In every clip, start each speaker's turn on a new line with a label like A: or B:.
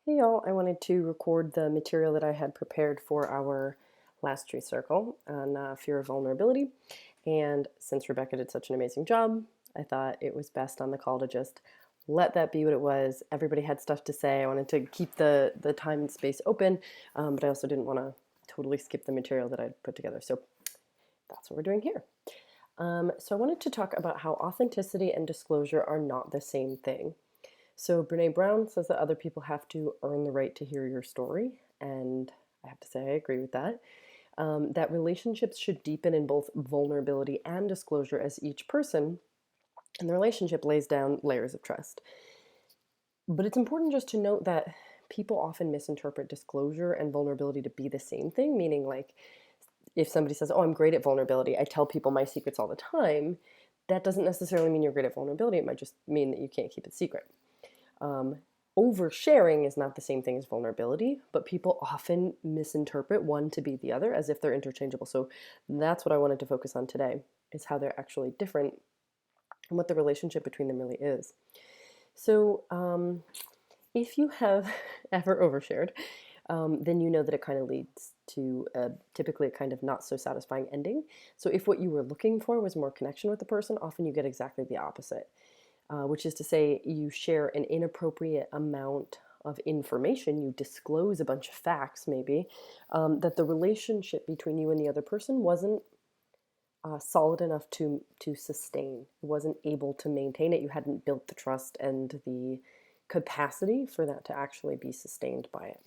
A: Hey y'all, I wanted to record the material that I had prepared for our last Truth Circle on fear of vulnerability. And since Rebecca did such an amazing job, I thought it was best on the call to just let that be what it was. Everybody had stuff to say. I wanted to keep the time and space open, but I also didn't want to totally skip the material that I'd put together. So that's what we're doing here. So I wanted to talk about how authenticity and disclosure are not the same thing. So Brene Brown says that other people have to earn the right to hear your story, and I have to say I agree with that. That relationships should deepen in both vulnerability and disclosure as each person and the relationship lays down layers of trust. But it's important just to note that people often misinterpret disclosure and vulnerability to be the same thing, meaning like if somebody says, "Oh, I'm great at vulnerability. I tell people my secrets all the time." That doesn't necessarily mean you're great at vulnerability. It might just mean that you can't keep it secret. Um, Oversharing is not the same thing as vulnerability, but people often misinterpret one to be the other as if they're interchangeable. So that's what I wanted to focus on today, is how they're actually different and what the relationship between them really is. So if you have ever overshared, then you know that it kind of leads to typically a kind of not so satisfying ending. So if what you were looking for was more connection with the person, often you get exactly the opposite. Which is to say, you share an inappropriate amount of information, you disclose a bunch of facts, maybe, that the relationship between you and the other person wasn't solid enough to sustain. It wasn't able to maintain it. You hadn't built the trust and the capacity for that to actually be sustained by it.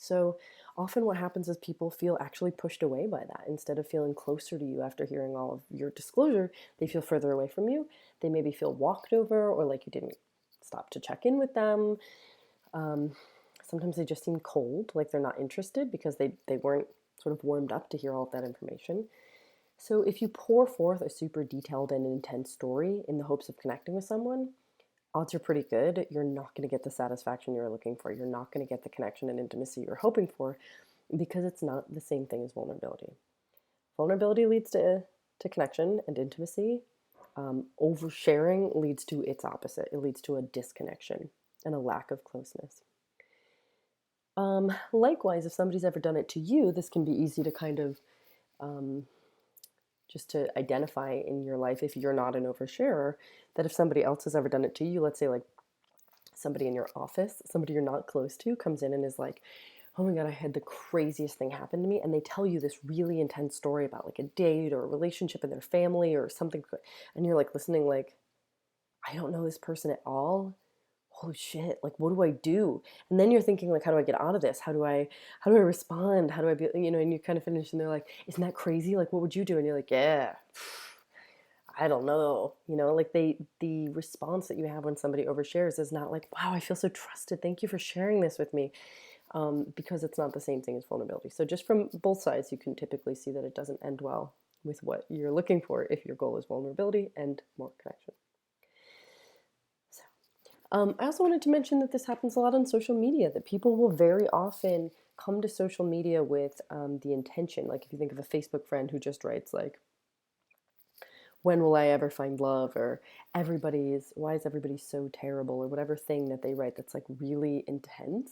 A: So often what happens is people feel actually pushed away by that. Instead of feeling closer to you after hearing all of your disclosure, they feel further away from you. They maybe feel walked over or like you didn't stop to check in with them. Um, Sometimes they just seem cold, like they're not interested because they weren't sort of warmed up to hear all of that information. So if you pour forth a super detailed and intense story in the hopes of connecting with someone, odds are pretty good you're not going to get the satisfaction you're looking for. You're not going to get the connection and intimacy you're hoping for because it's not the same thing as vulnerability. Vulnerability leads to connection and intimacy. Oversharing leads to its opposite. It leads to a disconnection and a lack of closeness. Likewise, if somebody's ever done it to you, this can be easy to kind of um, just to identify in your life if you're not an oversharer, that if somebody else has ever done it to you, let's say like somebody in your office, somebody you're not close to, comes in and is like, "Oh my God, I had the craziest thing happen to me." And they tell you this really intense story about like a date or a relationship in their family or something. And you're like listening, like, "I don't know this person at all. Holy shit, like what do I do?" And then you're thinking like, how do I get out of this? How do I respond? How do I be, and you kind of finish and they're like, "Isn't that crazy? Like what would you do?" And you're like, "Yeah, I don't know." Like the response that you have when somebody overshares is not like, "Wow, I feel so trusted. Thank you for sharing this with me." Because it's not the same thing as vulnerability. So just from both sides, you can typically see that it doesn't end well with what you're looking for if your goal is vulnerability and more connection. So I also wanted to mention that this happens a lot on social media, that people will very often come to social media with the intention, like if you think of a Facebook friend who just writes like, "When will I ever find love?" or "Why is everybody so terrible?" or whatever thing that they write that's like really intense.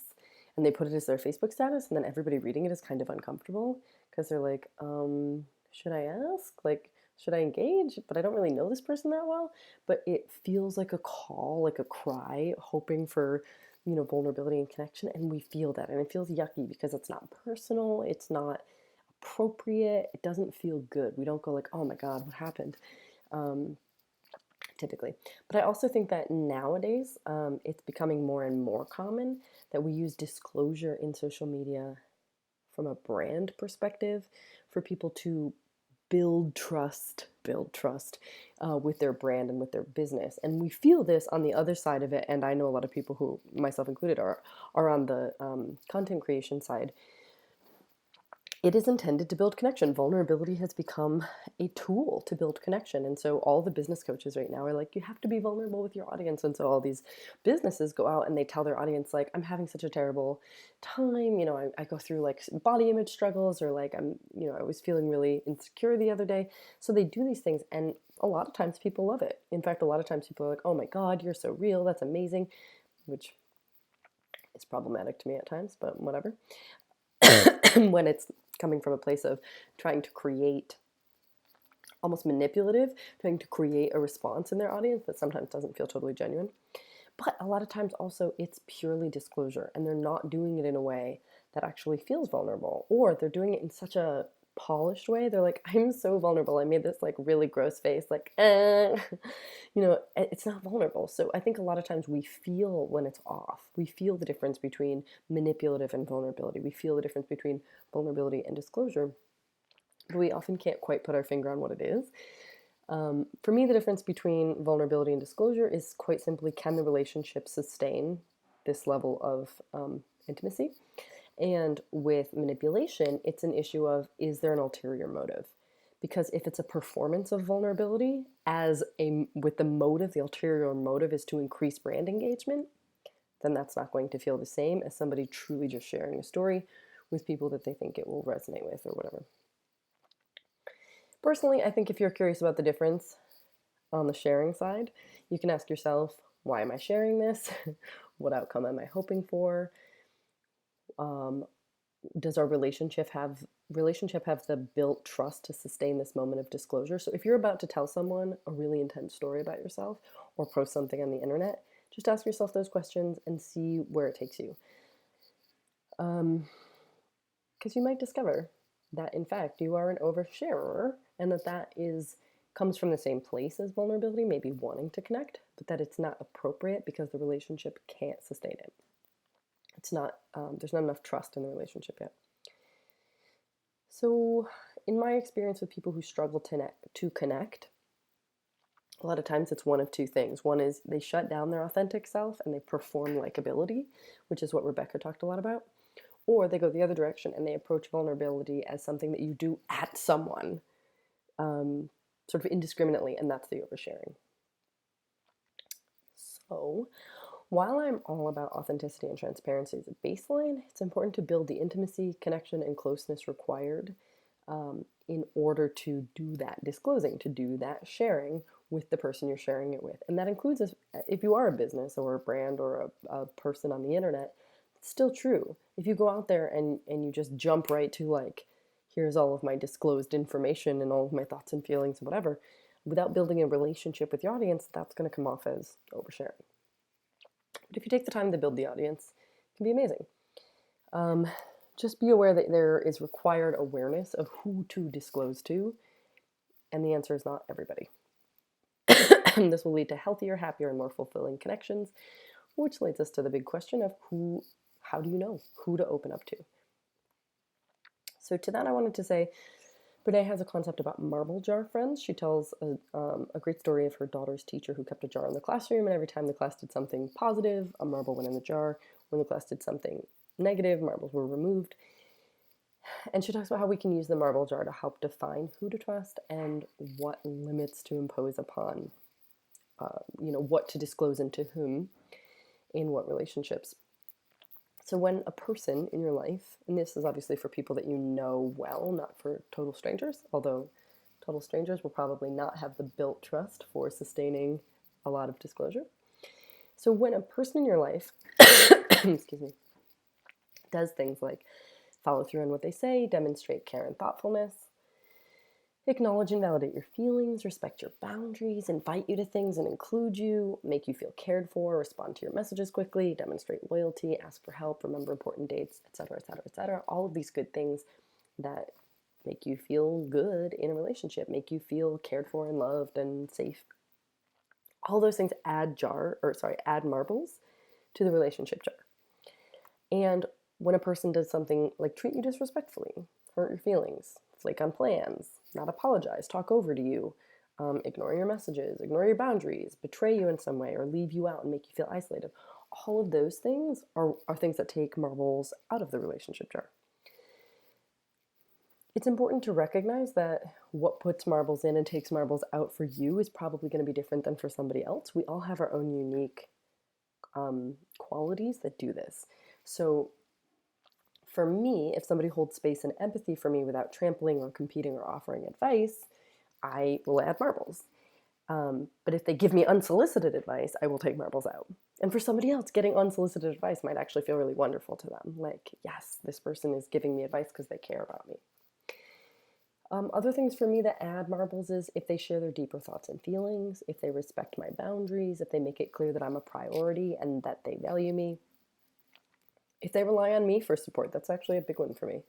A: And they put it as their Facebook status, and then everybody reading it is kind of uncomfortable because they're like, should I ask? Like, should I engage? But I don't really know this person that well. But it feels like a call, like a cry, hoping for, vulnerability and connection. And we feel that. And it feels yucky because it's not personal, it's not appropriate, it doesn't feel good. We don't go like, "Oh my God, what happened?" Um, Typically. But I also think that nowadays it's becoming more and more common that we use disclosure in social media from a brand perspective for people to build trust with their brand and with their business. And we feel this on the other side of it. And I know a lot of people who, myself included, are on the content creation side. It is intended to build connection. Vulnerability has become a tool to build connection. And so all the business coaches right now are like, you have to be vulnerable with your audience. And so all these businesses go out and they tell their audience, like, "I'm having such a terrible time. I go through like body image struggles, or like I was feeling really insecure the other day." So they do these things. And a lot of times people love it. In fact, a lot of times people are like, "Oh my God, you're so real. That's amazing," which is problematic to me at times, but whatever. When it's coming from a place of trying to create, almost manipulative, trying to create a response in their audience that sometimes doesn't feel totally genuine. But a lot of times also it's purely disclosure, and they're not doing it in a way that actually feels vulnerable, or they're doing it in such a polished way. They're like, I'm so vulnerable. I made this like really gross face, like, it's not vulnerable. So I think a lot of times we feel when it's off. We feel the difference between manipulative and vulnerability. We feel the difference between vulnerability and disclosure, but we often can't quite put our finger on what it is. For me, the difference between vulnerability and disclosure is quite simply, can the relationship sustain this level of intimacy? And with manipulation, it's an issue of, is there an ulterior motive? Because if it's a performance of vulnerability with the motive, the ulterior motive is to increase brand engagement, then that's not going to feel the same as somebody truly just sharing a story with people that they think it will resonate with or whatever. Personally, I think if you're curious about the difference on the sharing side, you can ask yourself, why am I sharing this? What outcome am I hoping for? Does our relationship have the built trust to sustain this moment of disclosure? So if you're about to tell someone a really intense story about yourself or post something on the internet, just ask yourself those questions and see where it takes you. Because you might discover that in fact you are an oversharer, and that comes from the same place as vulnerability, maybe wanting to connect, but that it's not appropriate because the relationship can't sustain it. It's not, there's not enough trust in the relationship yet. So in my experience with people who struggle to connect, a lot of times it's one of two things. One is they shut down their authentic self and they perform likability, which is what Rebecca talked a lot about. Or they go the other direction and they approach vulnerability as something that you do at someone, sort of indiscriminately, and that's the oversharing. So while I'm all about authenticity and transparency as a baseline, it's important to build the intimacy, connection, and closeness required in order to do that disclosing, to do that sharing with the person you're sharing it with. And that includes if you are a business or a brand or a person on the internet, it's still true. If you go out there and you just jump right to like, here's all of my disclosed information and all of my thoughts and feelings and whatever, without building a relationship with your audience, that's going to come off as oversharing. But if you take the time to build the audience, it can be amazing. Just be aware that there is required awareness of who to disclose to, and the answer is not everybody. This will lead to healthier, happier, and more fulfilling connections, which leads us to the big question of how do you know who to open up to? So to that, I wanted to say, Brene has a concept about marble jar friends. She tells a great story of her daughter's teacher who kept a jar in the classroom, and every time the class did something positive, a marble went in the jar. When the class did something negative, marbles were removed. And she talks about how we can use the marble jar to help define who to trust and what limits to impose upon, what to disclose and to whom in what relationships. So when a person in your life, and this is obviously for people that you know well, not for total strangers, although total strangers will probably not have the built trust for sustaining a lot of disclosure. So when a person in your life, excuse me, does things like follow through on what they say, demonstrate care and thoughtfulness, acknowledge and validate your feelings, respect your boundaries, invite you to things and include you, make you feel cared for, respond to your messages quickly, demonstrate loyalty, ask for help, remember important dates, etc., etc., etc. All of these good things that make you feel good in a relationship, make you feel cared for and loved and safe. All those things add marbles to the relationship jar. And when a person does something like treat you disrespectfully, hurt your feelings, flake on plans, not apologize, talk over to you, ignore your messages, ignore your boundaries, betray you in some way, or leave you out and make you feel isolated, all of those things are things that take marbles out of the relationship jar. It's important to recognize that what puts marbles in and takes marbles out for you is probably going to be different than for somebody else. We all have our own unique qualities that do this. So for me, if somebody holds space and empathy for me without trampling or competing or offering advice, I will add marbles. But if they give me unsolicited advice, I will take marbles out. And for somebody else, getting unsolicited advice might actually feel really wonderful to them. Like, yes, this person is giving me advice because they care about me. Other things for me that add marbles is if they share their deeper thoughts and feelings, if they respect my boundaries, if they make it clear that I'm a priority and that they value me, if they rely on me for support. That's actually a big one for me.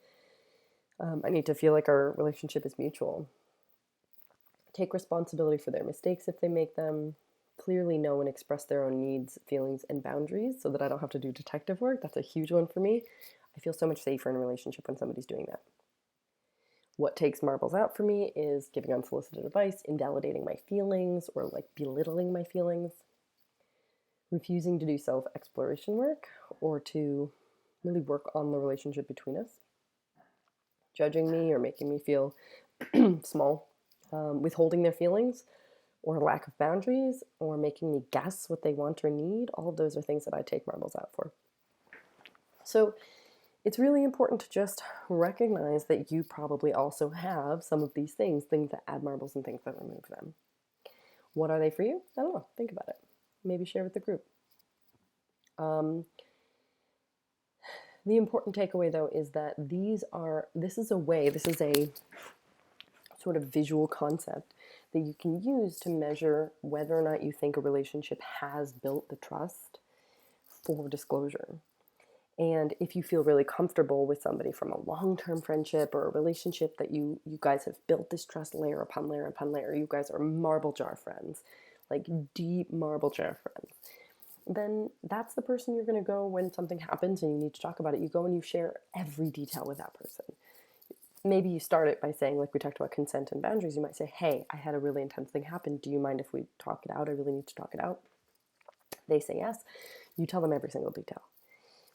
A: I need to feel like our relationship is mutual. Take responsibility for their mistakes if they make them. Clearly know and express their own needs, feelings, and boundaries so that I don't have to do detective work. That's a huge one for me. I feel so much safer in a relationship when somebody's doing that. What takes marbles out for me is giving unsolicited advice, invalidating my feelings, or like belittling my feelings, refusing to do self-exploration work or to really work on the relationship between us, judging me or making me feel small, withholding their feelings or lack of boundaries or making me guess what they want or need. All of those are things that I take marbles out for. So it's really important to just recognize that you probably also have some of these things that add marbles and things that remove them. What are they for you? I don't know. Think about it. Maybe share with the group. The important takeaway, though, is that this is a sort of visual concept that you can use to measure whether or not you think a relationship has built the trust for disclosure. And if you feel really comfortable with somebody from a long-term friendship or a relationship that you guys have built this trust layer upon layer upon layer, you guys are marble jar friends, like deep marble jar friends, then that's the person you're going to go when something happens and you need to talk about it. You go and you share every detail with that person. Maybe you start it by saying, like we talked about consent and boundaries, you might say, hey, I had a really intense thing happen. Do you mind if we talk it out? I really need to talk it out. They say yes. You tell them every single detail.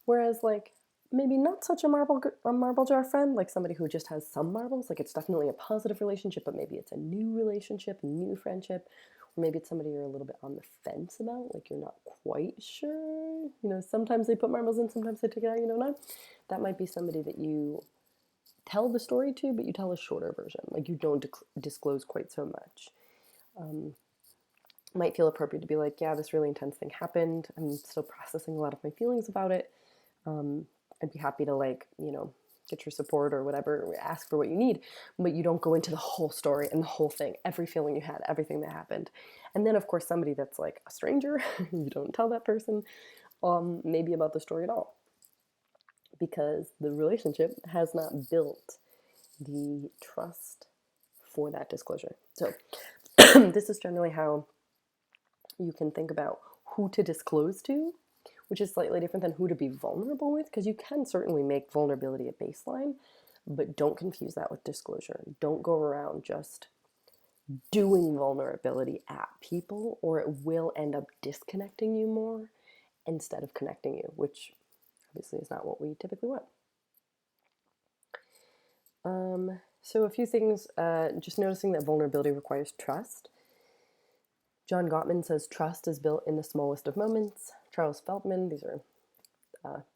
A: Whereas, like, maybe not such a marble jar friend, like somebody who just has some marbles, like it's definitely a positive relationship, but maybe it's a new relationship, a new friendship, or maybe it's somebody you're a little bit on the fence about, like you're not quite sure. You know, sometimes they put marbles in, sometimes they take it out, you know not. That might be somebody that you tell the story to, but you tell a shorter version. Like you don't disclose quite so much. Might feel appropriate to be like, yeah, this really intense thing happened. I'm still processing a lot of my feelings about it. I'd be happy to, like, you know, get your support or whatever, ask for what you need, but you don't go into the whole story and the whole thing, every feeling you had, everything that happened. And then, of course, somebody that's like a stranger, you don't tell that person maybe about the story at all, because the relationship has not built the trust for that disclosure. So this is generally how you can think about who to disclose to, which is slightly different than who to be vulnerable with, because you can certainly make vulnerability a baseline, but don't confuse that with disclosure. Don't go around just doing vulnerability at people, or it will end up disconnecting you more instead of connecting you, which obviously is not what we typically want. So a few things, just noticing that vulnerability requires trust. John Gottman says trust is built in the smallest of moments. Charles Feldman, these are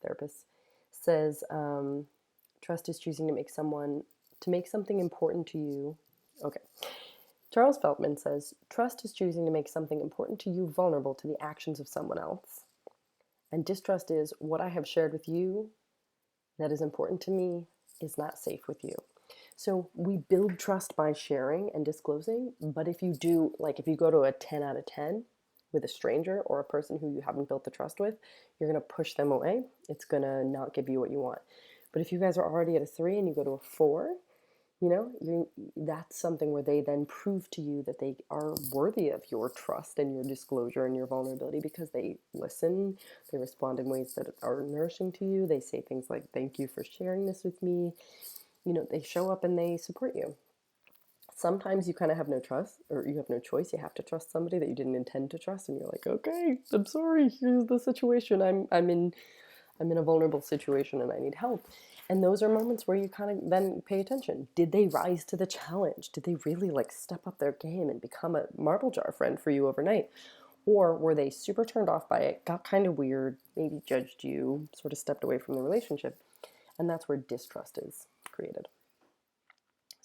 A: therapists, says trust is choosing to make something important to you. Okay. Charles Feldman says trust is choosing to make something important to you vulnerable to the actions of someone else. And distrust is what I have shared with you that is important to me is not safe with you. So we build trust by sharing and disclosing, but if you go to a 10 out of 10 with a stranger or a person who you haven't built the trust with, you're going to push them away. It's going to not give you what you want. But if you guys are already at a 3 and you go to a 4, you know, that's something where they then prove to you that they are worthy of your trust and your disclosure and your vulnerability, because they listen, they respond in ways that are nourishing to you. They say things like, thank you for sharing this with me. You know, they show up and they support you. Sometimes you kind of have no trust, or you have no choice. You have to trust somebody that you didn't intend to trust, and you're like, okay, I'm sorry. Here's the situation. I'm in a vulnerable situation, and I need help. And those are moments where you kind of then pay attention. Did they rise to the challenge? Did they really like step up their game and become a marble jar friend for you overnight? Or were they super turned off by it, got kind of weird, maybe judged you, sort of stepped away from the relationship? And that's where distrust is created.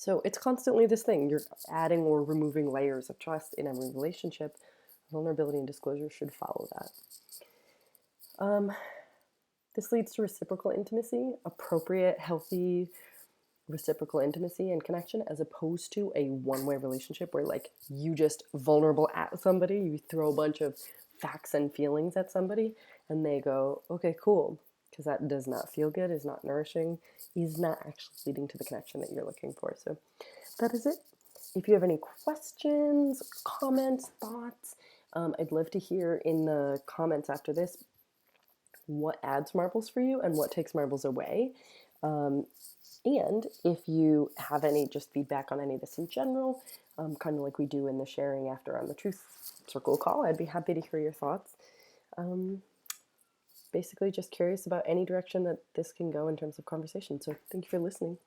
A: So it's constantly this thing. You're adding or removing layers of trust in every relationship. Vulnerability and disclosure should follow that. This leads to reciprocal intimacy, appropriate, healthy reciprocal intimacy and connection, as opposed to a one-way relationship where like you just vulnerable at somebody, you throw a bunch of facts and feelings at somebody and they go, okay, cool, because that does not feel good, is not nourishing, is not actually leading to the connection that you're looking for. So that is it. If you have any questions, comments, thoughts, I'd love to hear in the comments after this what adds marbles for you and what takes marbles away. And if you have any just feedback on any of this in general, kind of like we do in the sharing after on the Truth Circle call, I'd be happy to hear your thoughts. Basically, just curious about any direction that this can go in terms of conversation. So thank you for listening.